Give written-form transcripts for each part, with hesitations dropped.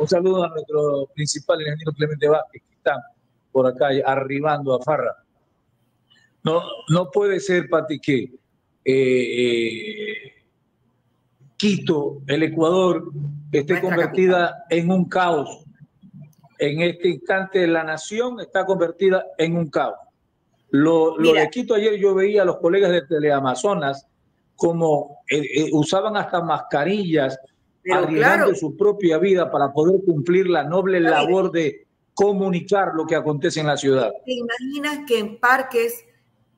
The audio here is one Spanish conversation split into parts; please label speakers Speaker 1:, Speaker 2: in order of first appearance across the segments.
Speaker 1: Un saludo a nuestro principal ingeniero Clemente Vázquez, que está por acá arribando a Farra. No puede ser, Pati, que Quito, el Ecuador, esté convertida en un caos. En este instante la nación está convertida en un caos. Lo de Quito ayer yo veía a los colegas de Teleamazonas como usaban hasta mascarillas, arriesgando su propia vida para poder cumplir la noble labor de comunicar lo que acontece en la ciudad.
Speaker 2: ¿Te imaginas que en parques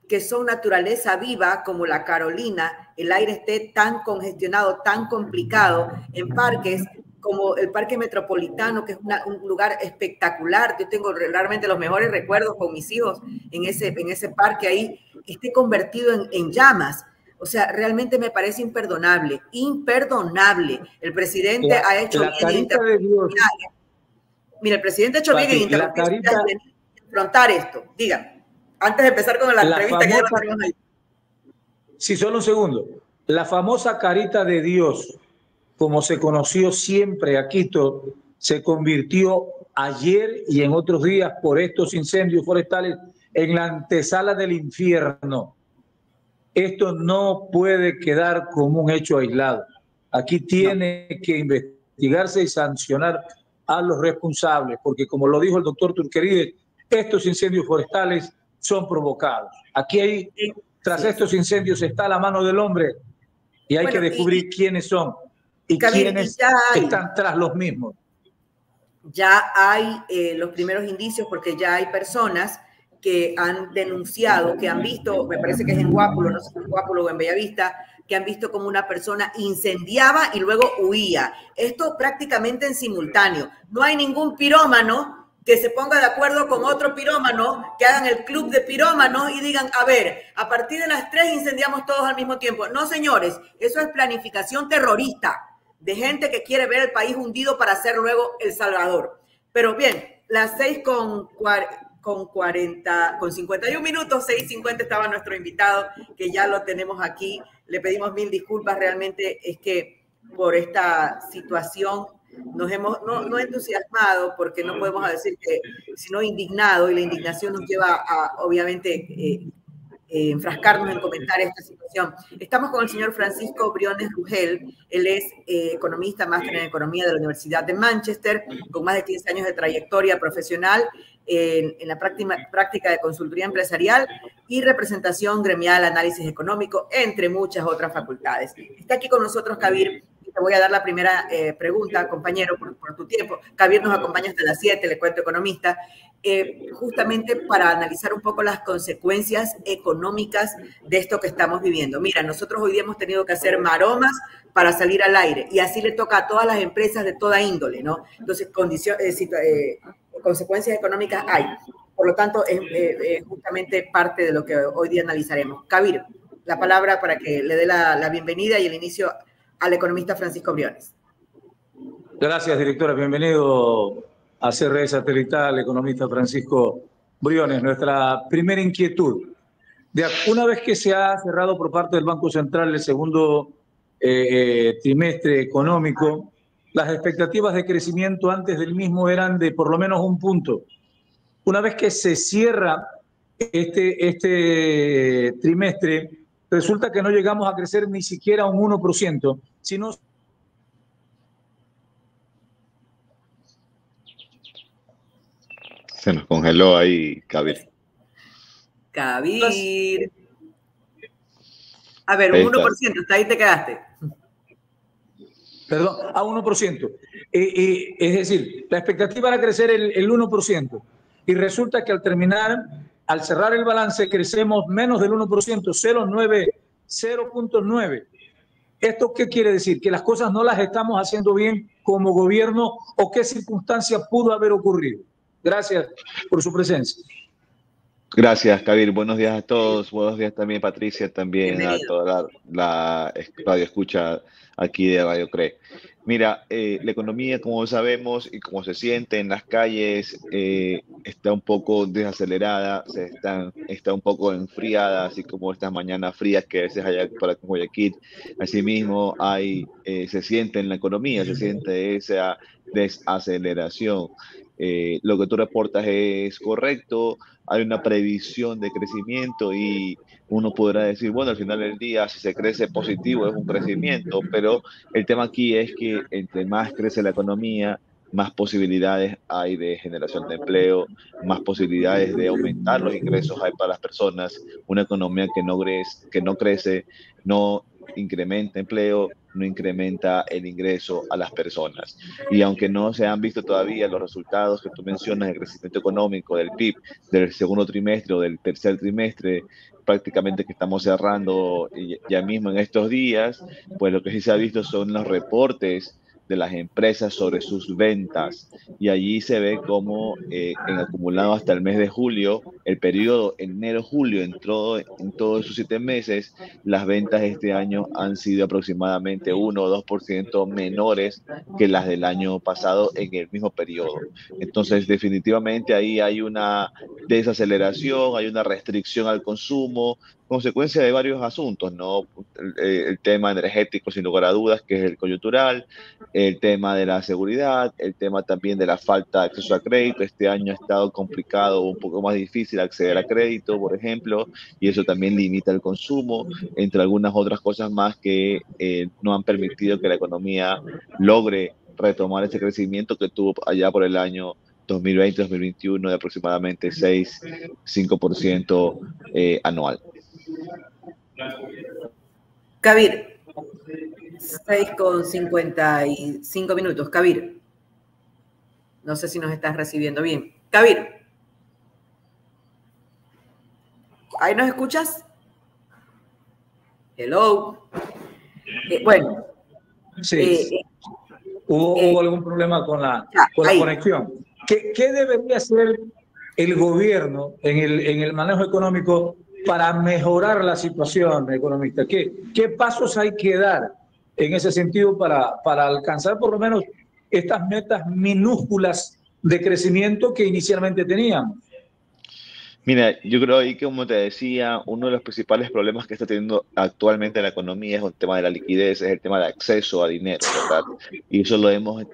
Speaker 2: que son naturaleza viva, como la Carolina, el aire esté tan congestionado, tan complicado, en parques como el Parque Metropolitano, que es un lugar espectacular? Yo tengo realmente los mejores recuerdos con mis hijos en ese parque ahí, esté convertido en llamas. O sea, realmente me parece imperdonable, imperdonable. El presidente ha hecho bien en Mira, el presidente ha hecho bien en interrumpir y afrontar esto. Dígame, antes de empezar con la entrevista que ya lo tenemos ahí.
Speaker 1: Sí, solo un segundo. La famosa carita de Dios, como se conoció siempre a Quito, se convirtió ayer y en otros días por estos incendios forestales en la antesala del infierno. Esto no puede quedar como un hecho aislado. Aquí tiene que investigarse y sancionar a los responsables, porque como lo dijo el doctor Turquerides, estos incendios forestales son provocados. Aquí tras estos incendios está la mano del hombre y hay que descubrir quiénes son y quiénes están tras los mismos.
Speaker 2: Ya hay los primeros indicios, porque ya hay personas que han denunciado, que han visto, me parece que es en Guápulo, no sé si en Guápulo o en Bellavista, que han visto como una persona incendiaba y luego huía. Esto prácticamente en simultáneo. No hay ningún pirómano que se ponga de acuerdo con otro pirómano, que hagan el club de pirómanos y digan, a ver, a partir de las 3 incendiamos todos al mismo tiempo. No, señores, eso es planificación terrorista de gente que quiere ver el país hundido para hacer luego El Salvador. Pero bien, las 6:51 minutos, 6:50 estaba nuestro invitado, que ya lo tenemos aquí. Le pedimos mil disculpas, realmente es que por esta situación nos hemos no entusiasmado, porque no podemos decir que, sino indignado, y la indignación nos lleva a, obviamente, enfrascarnos en comentar esta situación. Estamos con el señor Francisco Briones Rugel. Él es economista, máster en economía de la Universidad de Manchester, con más de 15 años de trayectoria profesional en la práctica de consultoría empresarial y representación gremial, análisis económico, entre muchas otras facultades. Está aquí con nosotros Kabir. Te voy a dar la primera pregunta, compañero, por tu tiempo. Kabir nos acompaña hasta las 7, le cuento, economista, justamente para analizar un poco las consecuencias económicas de esto que estamos viviendo. Mira, nosotros hoy día hemos tenido que hacer maromas para salir al aire, y así le toca a todas las empresas de toda índole, ¿no? Entonces, consecuencias económicas hay. Por lo tanto, es justamente parte de lo que hoy día analizaremos. Kabir, la palabra para que le dé la bienvenida y el inicio al economista Francisco Briones.
Speaker 1: Gracias, directora. Bienvenido a CRE Satelital, economista Francisco Briones. Nuestra primera inquietud. Una vez que se ha cerrado por parte del Banco Central el segundo trimestre económico, las expectativas de crecimiento antes del mismo eran de por lo menos 1 punto. Una vez que se cierra este trimestre, resulta que no llegamos a crecer ni siquiera un 1%, sino...
Speaker 3: Se nos congeló ahí, Kabir.
Speaker 2: Kabir. A ver, un 1%, hasta ahí te quedaste.
Speaker 1: Perdón, a 1%. Es decir, la expectativa era crecer el 1%. Y resulta que al cerrar el balance, crecemos menos del 1%, 0.9. ¿Esto qué quiere decir? ¿Que las cosas no las estamos haciendo bien como gobierno o qué circunstancia pudo haber ocurrido? Gracias por su presencia.
Speaker 3: Gracias, Kabir. Buenos días a todos. Buenos días también, Patricia, también bienvenido a toda la radio escucha aquí de Radio CRE. Mira, la economía, como sabemos y como se siente en las calles, está un poco desacelerada, está un poco enfriada, así como estas mañanas frías que a veces hay por aquí en Guayaquil. Asimismo, se siente en la economía, se siente esa desaceleración. Lo que tú reportas es correcto, hay una previsión de crecimiento y uno podrá decir, bueno, al final del día, si se crece positivo es un crecimiento, pero el tema aquí es que entre más crece la economía, más posibilidades hay de generación de empleo, más posibilidades de aumentar los ingresos hay para las personas. Una economía que no crece, no incrementa empleo, no incrementa el ingreso a las personas. Y aunque no se han visto todavía los resultados que tú mencionas del crecimiento económico, del PIB, del segundo trimestre o del tercer trimestre, prácticamente que estamos cerrando ya mismo en estos días, pues lo que sí se ha visto son los reportes de las empresas sobre sus ventas y allí se ve como en acumulado hasta el mes de julio, el periodo enero-julio, en todos esos 7 meses, las ventas este año han sido aproximadamente 1 o 2% menores que las del año pasado en el mismo periodo. Entonces, definitivamente ahí hay una desaceleración, hay una restricción al consumo, consecuencia de varios asuntos, ¿no? El tema energético, sin lugar a dudas, que es el coyuntural, el tema de la seguridad, el tema también de la falta de acceso a crédito. Este año ha estado complicado, un poco más difícil acceder a crédito, por ejemplo, y eso también limita el consumo, entre algunas otras cosas más que no han permitido que la economía logre retomar ese crecimiento que tuvo allá por el año 2020-2021 de aproximadamente 5% anual.
Speaker 2: Kabir, 6:55 minutos. Kabir, no sé si nos estás recibiendo bien. Kabir, ¿ahí nos escuchas? Hello. Bueno.
Speaker 1: Sí. ¿Hubo algún problema con la conexión? ¿Qué debería hacer el gobierno en el manejo económico para mejorar la situación económica? ¿Qué pasos hay que dar en ese sentido para alcanzar por lo menos estas metas minúsculas de crecimiento que inicialmente teníamos?
Speaker 3: Mira, yo creo ahí que, como te decía, uno de los principales problemas que está teniendo actualmente la economía es el tema de la liquidez, es el tema de acceso a dinero, ¿verdad? Y eso lo vemos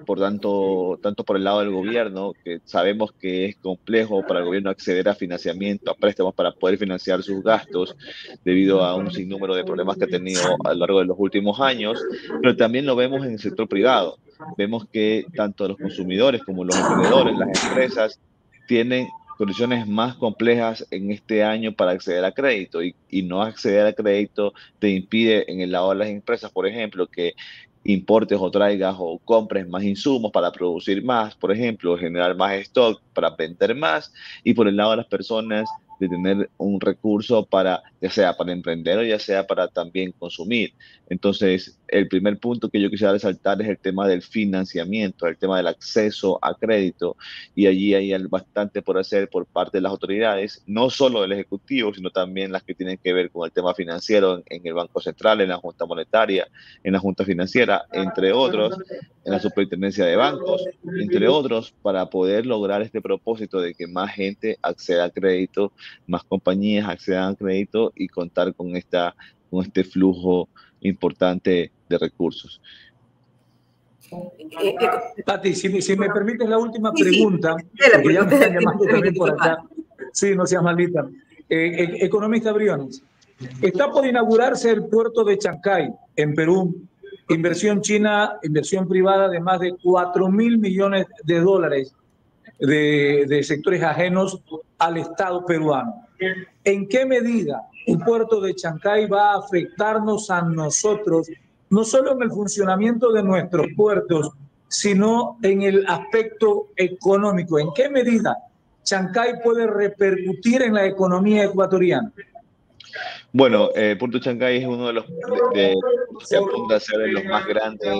Speaker 3: tanto por el lado del gobierno, que sabemos que es complejo para el gobierno acceder a financiamiento, a préstamos para poder financiar sus gastos, debido a un sinnúmero de problemas que ha tenido a lo largo de los últimos años, pero también lo vemos en el sector privado. Vemos que tanto los consumidores como los emprendedores, las empresas, tienen condiciones más complejas en este año para acceder a crédito y no acceder a crédito te impide en el lado de las empresas, por ejemplo, que importes o traigas o compres más insumos para producir más, por ejemplo, generar más stock para vender más, y por el lado de las personas de tener un recurso para, ya sea para emprender o ya sea para también consumir. Entonces, el primer punto que yo quisiera resaltar es el tema del financiamiento, el tema del acceso a crédito, y allí hay bastante por hacer por parte de las autoridades, no solo del Ejecutivo, sino también las que tienen que ver con el tema financiero en el Banco Central, en la Junta Monetaria, en la Junta Financiera, entre otros, en la Superintendencia de Bancos, entre otros, para poder lograr este propósito de que más gente acceda a crédito, más compañías accedan a crédito y contar con este flujo importante de recursos.
Speaker 1: Tati, si me permites la última pregunta, porque ya me están llamando también por acá. Sí, no seas maldita. Economista Briones, está por inaugurarse el puerto de Chancay, en Perú. Inversión china, inversión privada de más de 4.000 millones de dólares de sectores ajenos al Estado peruano. ¿En qué medida el puerto de Chancay va a afectarnos a nosotros, no solo en el funcionamiento de nuestros puertos, sino en el aspecto económico? ¿En qué medida Chancay puede repercutir en la economía ecuatoriana?
Speaker 3: Bueno, Puerto Chancay es uno de los puertos que apunta a ser de los más grandes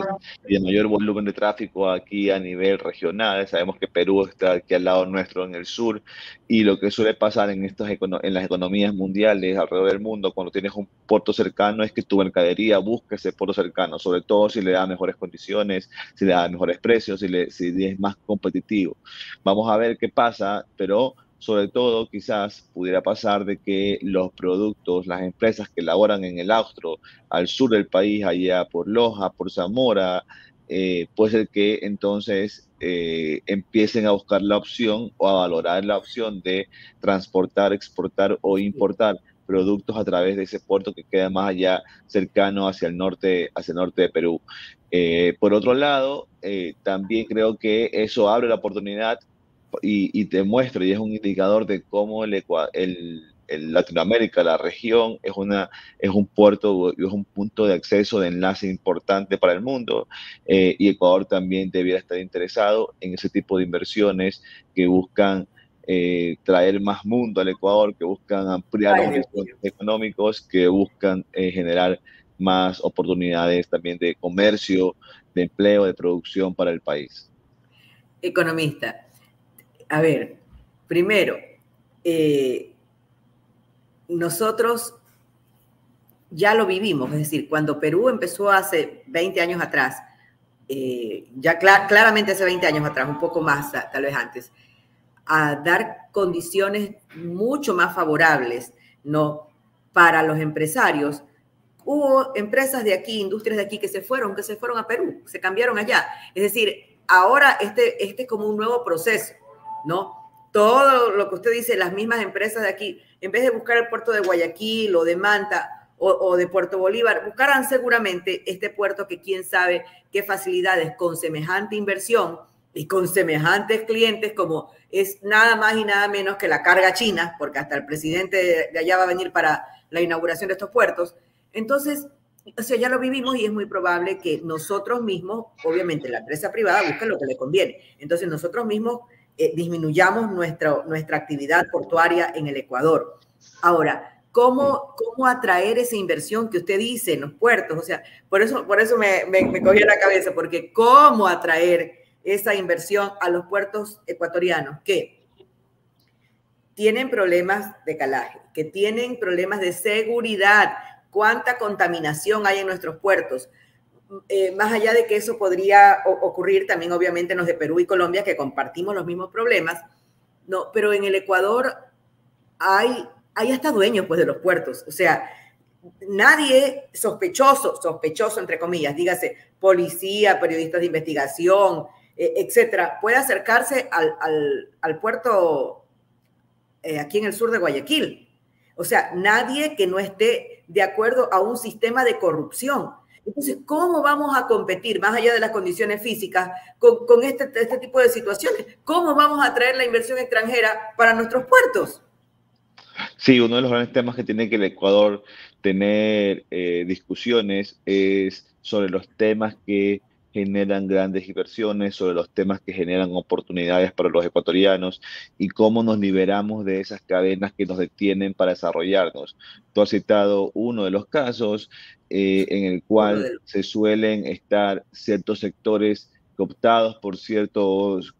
Speaker 3: y de mayor volumen de tráfico aquí a nivel regional. Sabemos que Perú está aquí al lado nuestro en el sur, y lo que suele pasar en en las economías mundiales alrededor del mundo cuando tienes un puerto cercano es que tu mercadería busca ese puerto cercano, sobre todo si le da mejores condiciones, si le da mejores precios, si es más competitivo. Vamos a ver qué pasa, pero sobre todo, quizás pudiera pasar de que los productos, las empresas que elaboran en el austro, al sur del país, allá por Loja, por Zamora, puede ser que entonces empiecen a buscar la opción o a valorar la opción de transportar, exportar o importar productos a través de ese puerto que queda más allá, cercano hacia el norte de Perú. Por otro lado, también creo que eso abre la oportunidad y te muestra y es un indicador de cómo el Latinoamérica, la región, es un puerto y es un punto de acceso, de enlace importante para el mundo, y Ecuador también debiera estar interesado en ese tipo de inversiones que buscan traer más mundo al Ecuador, que buscan ampliar los
Speaker 2: Ay, Dios
Speaker 3: horizontes
Speaker 2: mío.
Speaker 3: económicos, que buscan generar más oportunidades también de comercio, de empleo, de producción para el país.
Speaker 2: Economista, a ver, primero, eh, nosotros ya lo vivimos, es decir, cuando Perú empezó hace 20 años atrás, claramente hace 20 años atrás, un poco más, tal vez antes, a dar condiciones mucho más favorables, ¿no? Para los empresarios. Hubo empresas de aquí, industrias de aquí que se fueron a Perú, se cambiaron allá. Es decir, ahora este es como un nuevo proceso, ¿no? Todo lo que usted dice, las mismas empresas de aquí, en vez de buscar el puerto de Guayaquil o de Manta o de Puerto Bolívar, buscarán seguramente este puerto que quién sabe qué facilidades con semejante inversión y con semejantes clientes como es nada más y nada menos que la carga china, porque hasta el presidente de allá va a venir para la inauguración de estos puertos. Entonces, o sea, ya lo vivimos y es muy probable que nosotros mismos, obviamente la empresa privada busque lo que le conviene. Entonces, nosotros mismos disminuyamos nuestra actividad portuaria en el Ecuador. Ahora, ¿cómo atraer esa inversión que usted dice en los puertos? O sea, por eso me cogió la cabeza, porque ¿cómo atraer esa inversión a los puertos ecuatorianos que tienen problemas de calaje, que tienen problemas de seguridad? ¿Cuánta contaminación hay en nuestros puertos? Más allá de que eso podría ocurrir también obviamente en los de Perú y Colombia, que compartimos los mismos problemas, no, pero en el Ecuador hay hasta dueños pues de los puertos, o sea, nadie sospechoso entre comillas, dígase policía, periodistas de investigación, etcétera, puede acercarse al puerto aquí en el sur de Guayaquil. O sea, nadie que no esté de acuerdo a un sistema de corrupción. Entonces, ¿cómo vamos a competir, más allá de las condiciones físicas, con este tipo de situaciones? ¿Cómo vamos a atraer la inversión extranjera para nuestros puertos?
Speaker 3: Sí, uno de los grandes temas que tiene que el Ecuador tener discusiones es sobre los temas que generan grandes inversiones, sobre los temas que generan oportunidades para los ecuatorianos y cómo nos liberamos de esas cadenas que nos detienen para desarrollarnos. Tú has citado uno de los casos en el
Speaker 2: Uno
Speaker 3: cual
Speaker 2: de los.
Speaker 3: se suelen estar ciertos sectores cooptados por ciertos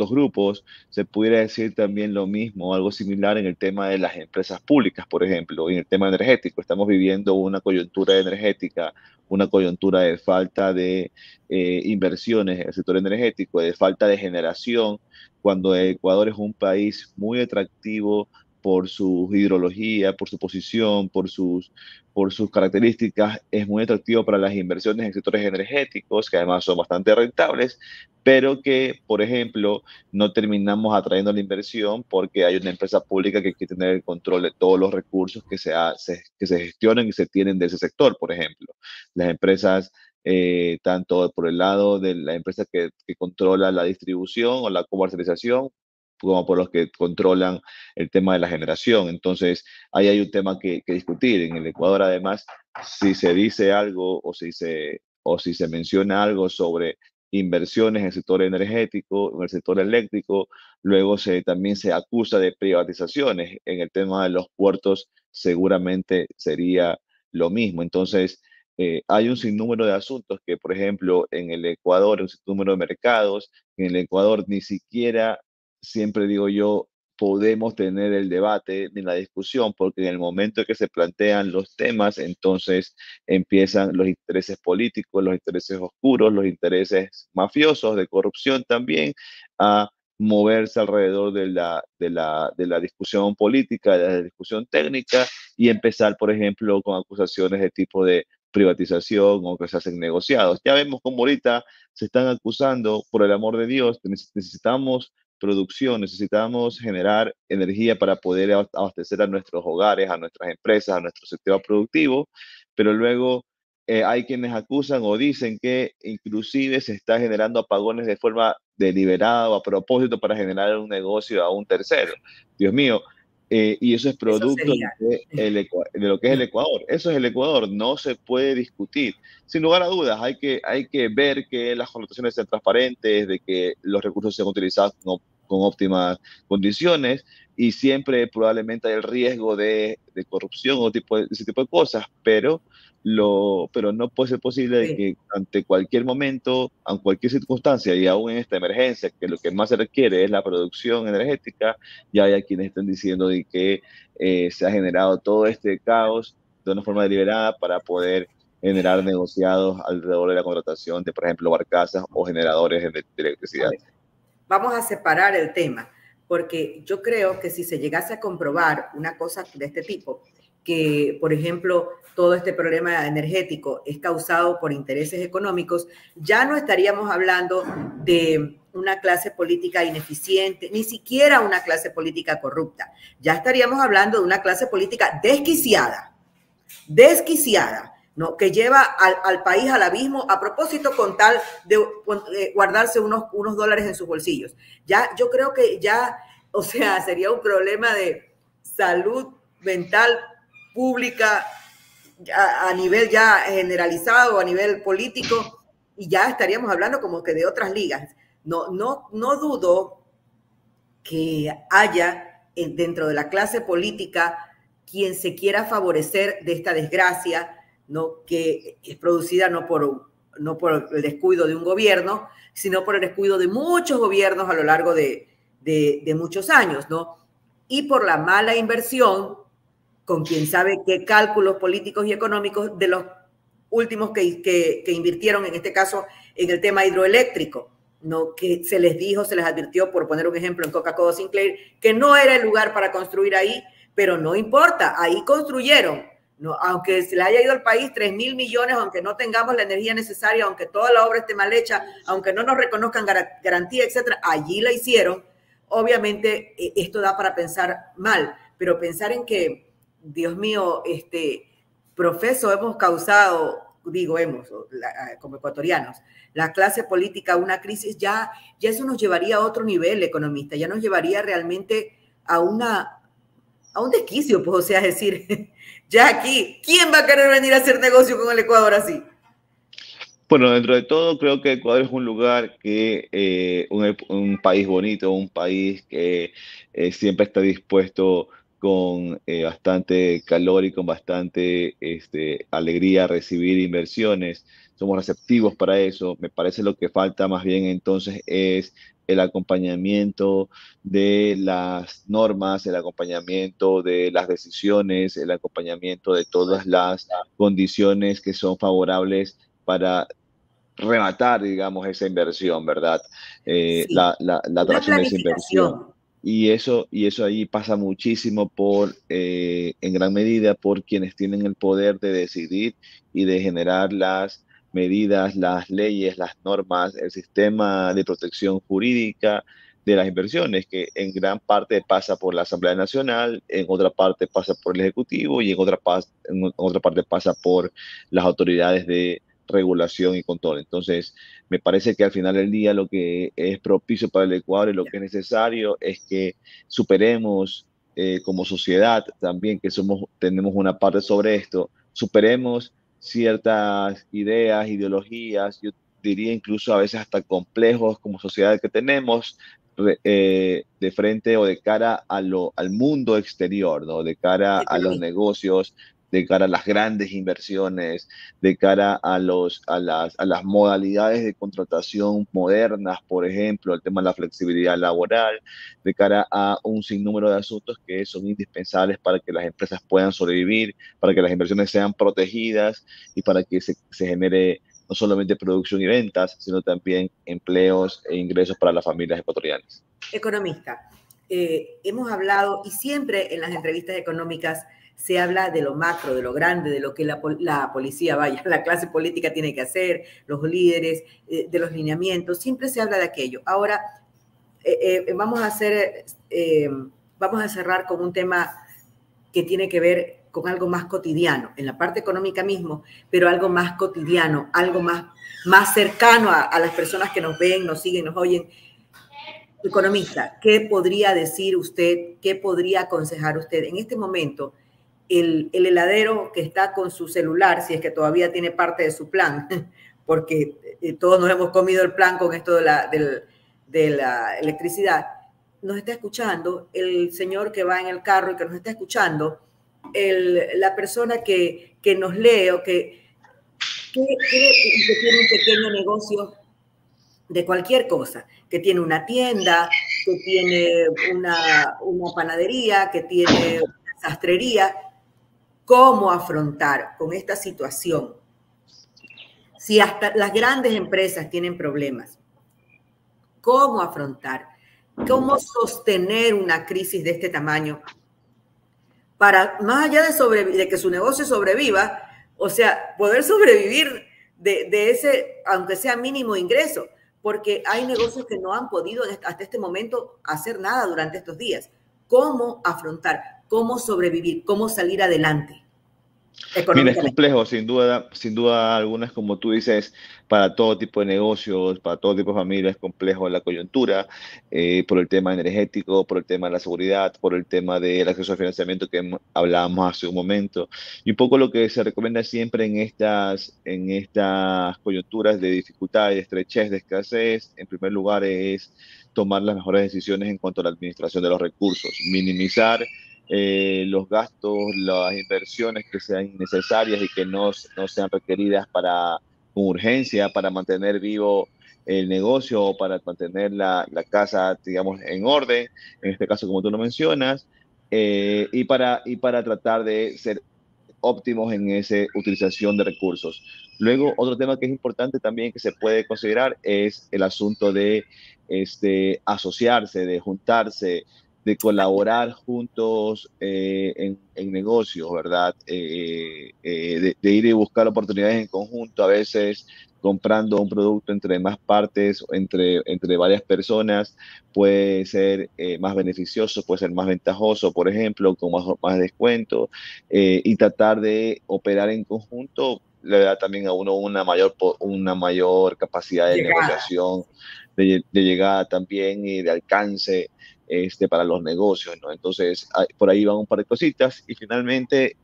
Speaker 3: grupos. Se pudiera decir también lo mismo, algo similar en el tema de las empresas públicas, por ejemplo, y en el tema energético. Estamos viviendo una coyuntura energética, una coyuntura de falta de inversiones en el sector energético, de falta de generación, cuando Ecuador es un país muy atractivo por su hidrología, por su posición, por sus características, es muy atractivo para las inversiones en sectores energéticos, que además son bastante rentables, pero que, por ejemplo, no terminamos atrayendo la inversión porque hay una empresa pública que quiere tener el control de todos los recursos que se gestionan y se tienen de ese sector, por ejemplo. Las empresas, tanto por el lado de la empresa que controla la distribución o la comercialización, como por los que controlan el tema de la generación. Entonces, ahí hay un tema que discutir. En el Ecuador, además, si se dice algo o si se menciona algo sobre inversiones en el sector energético, en el sector eléctrico. Luego también se acusa de privatizaciones. En el tema de los puertos seguramente sería lo mismo. Entonces, hay un sinnúmero de asuntos que, por ejemplo, en el Ecuador, un sinnúmero de mercados, en el Ecuador ni siquiera, siempre digo yo, podemos tener el debate ni la discusión, porque en el momento en que se plantean los temas, entonces empiezan los intereses políticos, los intereses oscuros, los intereses mafiosos, de corrupción también, a moverse alrededor de la discusión política, de la discusión técnica, y empezar, por ejemplo, con acusaciones de tipo de privatización o que se hacen negociados. Ya vemos cómo ahorita se están acusando, por el amor de Dios, necesitamos producción, necesitamos generar energía para poder abastecer a nuestros hogares, a nuestras empresas, a nuestro sistema productivo, pero luego hay quienes acusan o dicen que inclusive se está generando apagones de forma deliberada o a propósito para generar un negocio a un tercero. Dios mío, y eso es
Speaker 2: Eso
Speaker 3: producto
Speaker 2: sería.
Speaker 3: de lo que es el Ecuador. Eso es el Ecuador, no se puede discutir. Sin lugar a dudas, hay que ver que las connotaciones sean transparentes, de que los recursos sean utilizados con óptimas condiciones, y siempre probablemente hay el riesgo de corrupción o ese tipo de cosas, pero no puede ser posible de
Speaker 2: Sí.
Speaker 3: que ante cualquier momento, ante cualquier circunstancia, y aún en esta emergencia, que lo que más se requiere es la producción energética, ya hay quienes están diciendo de que se ha generado todo este caos de una forma deliberada para poder generar negociados alrededor de la contratación de, por ejemplo, barcazas o generadores de electricidad.
Speaker 2: Vamos a separar el tema, porque yo creo que si se llegase a comprobar una cosa de este tipo, que, por ejemplo, todo este problema energético es causado por intereses económicos, ya no estaríamos hablando de una clase política ineficiente, ni siquiera una clase política corrupta. Ya estaríamos hablando de una clase política desquiciada, ¿no? Que lleva al país al abismo a propósito con tal de guardarse unos dólares en sus bolsillos. Ya, yo creo que ya, o sea, sería un problema de salud mental pública a nivel ya generalizado, a nivel político, y ya estaríamos hablando como que de otras ligas. No dudo que haya dentro de la clase política quien se quiera favorecer de esta desgracia, ¿no? Que es producida no por el descuido de un gobierno, sino por el descuido de muchos gobiernos a lo largo de muchos años, ¿no? Y por la mala inversión, con quien sabe qué cálculos políticos y económicos de los últimos que invirtieron, en este caso, en el tema hidroeléctrico, ¿no? Que se les dijo, se les advirtió, por poner un ejemplo, en Coca-Cola Sinclair, que no era el lugar para construir ahí, pero no importa, ahí construyeron, ¿no? Aunque se le haya ido al país 3.000 millones, aunque no tengamos la energía necesaria, aunque toda la obra esté mal hecha, aunque no nos reconozcan garantía, etcétera, allí la hicieron. Obviamente esto da para pensar mal, pero pensar en que, Dios mío, profeso hemos causado, como ecuatorianos, la clase política, una crisis, ya eso nos llevaría a otro nivel, economista, ya nos llevaría realmente a un desquicio, pues, o sea, es decir, ya aquí, ¿quién va a querer venir a hacer negocio con el Ecuador así?
Speaker 3: Bueno, dentro de todo, creo que Ecuador es un lugar que, un país bonito, un país que siempre está dispuesto con bastante calor y con bastante alegría a recibir inversiones. Somos receptivos para eso. Me parece lo que falta más bien entonces es el acompañamiento de las normas, el acompañamiento de las decisiones, el acompañamiento de todas las condiciones que son favorables para rematar, digamos, esa inversión, ¿verdad?
Speaker 2: Sí,
Speaker 3: La
Speaker 2: una
Speaker 3: atracción de esa inversión.
Speaker 2: planificación.
Speaker 3: Y eso ahí pasa muchísimo en gran medida por quienes tienen el poder de decidir y de generar las medidas, las leyes, las normas, el sistema de protección jurídica de las inversiones, que en gran parte pasa por la Asamblea Nacional, en otra parte pasa por el Ejecutivo y en otra parte pasa por las autoridades de regulación y control. Entonces, me parece que al final del día lo que es propicio para el Ecuador y lo que es necesario es que superemos como sociedad también, que tenemos una parte sobre esto, superemos ciertas ideas, ideologías diría incluso a veces hasta complejos como sociedad que tenemos de frente o de cara al mundo exterior, ¿no? De cara a los negocios, de cara a las grandes inversiones, de cara a las modalidades de contratación modernas, por ejemplo, el tema de la flexibilidad laboral, de cara a un sinnúmero de asuntos que son indispensables para que las empresas puedan sobrevivir, para que las inversiones sean protegidas y para que se genere no solamente producción y ventas, sino también empleos e ingresos para las familias ecuatorianas.
Speaker 2: Economista, hemos hablado y siempre en las entrevistas económicas se habla de lo macro, de lo grande, de lo que la policía, la clase política tiene que hacer, los líderes, de los lineamientos, siempre se habla de aquello. Ahora, vamos a cerrar con un tema que tiene que ver con algo más cotidiano, en la parte económica mismo, pero algo más cotidiano, algo más cercano a las personas que nos ven, nos siguen, nos oyen. Economista, ¿qué podría decir usted, qué podría aconsejar usted en este momento? El heladero que está con su celular, si es que todavía tiene parte de su plan, porque todos nos hemos comido el plan con esto de la electricidad, nos está escuchando, el señor que va en el carro y que nos está escuchando, la persona que nos lee o que tiene un pequeño negocio de cualquier cosa, que tiene una tienda, que tiene una panadería, que tiene una sastrería. ¿Cómo afrontar con esta situación? Si hasta las grandes empresas tienen problemas, ¿cómo afrontar? ¿Cómo sostener una crisis de este tamaño para, más allá de que su negocio sobreviva, o sea, poder sobrevivir de ese, aunque sea mínimo ingreso? Porque hay negocios que no han podido hasta este momento hacer nada durante estos días. ¿Cómo afrontar? ¿Cómo sobrevivir? ¿Cómo salir adelante?
Speaker 3: Mira, es complejo, sin duda alguna, como tú dices, para todo tipo de negocios, para todo tipo de familias, es complejo la coyuntura, por el tema energético, por el tema de la seguridad, por el tema del acceso al financiamiento que hablábamos hace un momento. Y un poco lo que se recomienda siempre en estas coyunturas de dificultad, de estrechez, de escasez, en primer lugar es tomar las mejores decisiones en cuanto a la administración de los recursos, minimizar los gastos, las inversiones que sean necesarias y que no sean requeridas con urgencia para mantener vivo el negocio o para mantener la casa, digamos, en orden, en este caso como tú lo mencionas, y para tratar de ser óptimos en esa utilización de recursos. Luego, otro tema que es importante también que se puede considerar es el asunto de asociarse, de juntarse, de colaborar juntos en negocios, ¿verdad? De ir y buscar oportunidades en conjunto, a veces comprando un producto entre más partes, entre varias personas, puede ser más beneficioso, puede ser más ventajoso, por ejemplo, con más descuento, y tratar de operar en conjunto le da también a uno una mayor capacidad de negociación, de llegada también y de alcance para los negocios, ¿no? Entonces, por ahí van un par de cositas y finalmente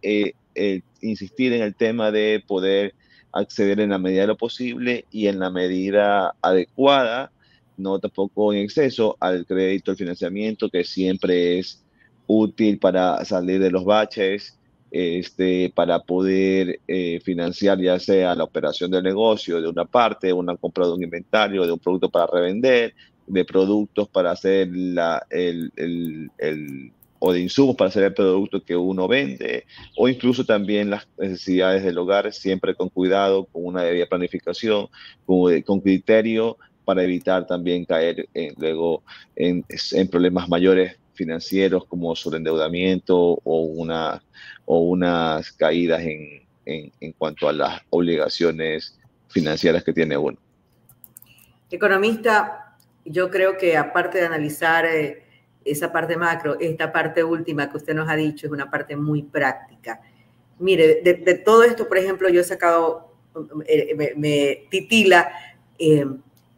Speaker 3: insistir en el tema de poder acceder en la medida de lo posible y en la medida adecuada, no tampoco en exceso, al crédito, al financiamiento, que siempre es útil para salir de los baches, para poder financiar ya sea la operación del negocio de una parte, una compra de un inventario, de un producto para revender, de productos para hacer o de insumos para hacer el producto que uno vende, o incluso también las necesidades del hogar, siempre con cuidado, con una debida planificación, con criterio, para evitar también caer luego en problemas mayores financieros como sobreendeudamiento o unas caídas en cuanto a las obligaciones financieras que tiene uno.
Speaker 2: Economista, yo creo que aparte de analizar esa parte macro, esta parte última que usted nos ha dicho es una parte muy práctica. Mire, de todo esto, por ejemplo, yo he sacado, me titila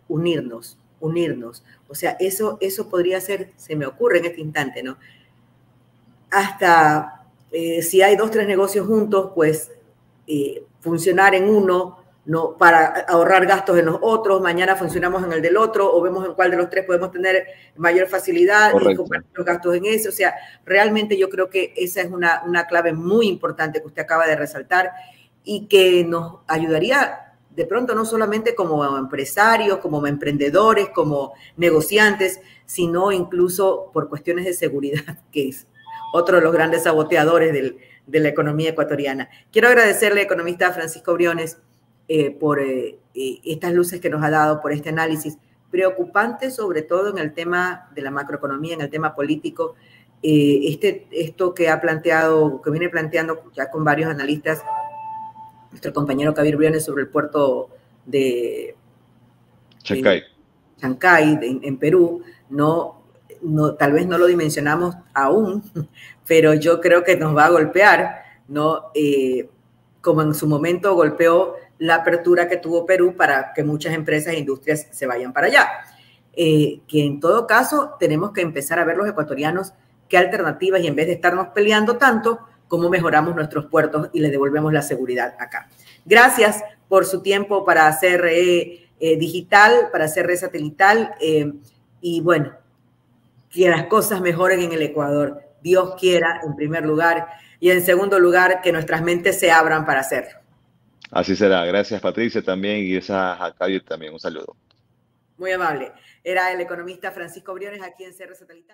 Speaker 2: unirnos. O sea, eso podría ser, se me ocurre en este instante, ¿no? Hasta si hay 2 o 3 negocios juntos, pues funcionar en uno no, para ahorrar gastos en los otros, mañana funcionamos en el del otro, o vemos en cuál de los tres podemos tener mayor facilidad. Correcto. Y compartir los gastos en eso. O sea, realmente yo creo que esa es una clave muy importante que usted acaba de resaltar y que nos ayudaría de pronto no solamente como empresarios, como emprendedores, como negociantes, sino incluso por cuestiones de seguridad, que es otro de los grandes saboteadores de la economía ecuatoriana. Quiero agradecerle, economista Francisco Briones, por estas luces que nos ha dado, por este análisis preocupante, sobre todo en el tema de la macroeconomía, en el tema político. Esto que ha planteado, que viene planteando ya con varios analistas, nuestro compañero Kabir Briones, sobre el puerto de
Speaker 3: Chancay,
Speaker 2: en Perú, tal vez no lo dimensionamos aún, pero yo creo que nos va a golpear, ¿no? Como en su momento golpeó la apertura que tuvo Perú para que muchas empresas e industrias se vayan para allá. Que en todo caso tenemos que empezar a ver los ecuatorianos qué alternativas, y en vez de estarnos peleando tanto, cómo mejoramos nuestros puertos y les devolvemos la seguridad acá. Gracias por su tiempo para CRE digital, para CRE satelital, y bueno, que las cosas mejoren en el Ecuador. Dios quiera, en primer lugar, y en segundo lugar, que nuestras mentes se abran para hacerlo.
Speaker 3: Así será. Gracias, Patricia, también, y gracias a Kabir también. Un saludo.
Speaker 2: Muy amable. Era el economista Francisco Briones aquí en CR Satelital.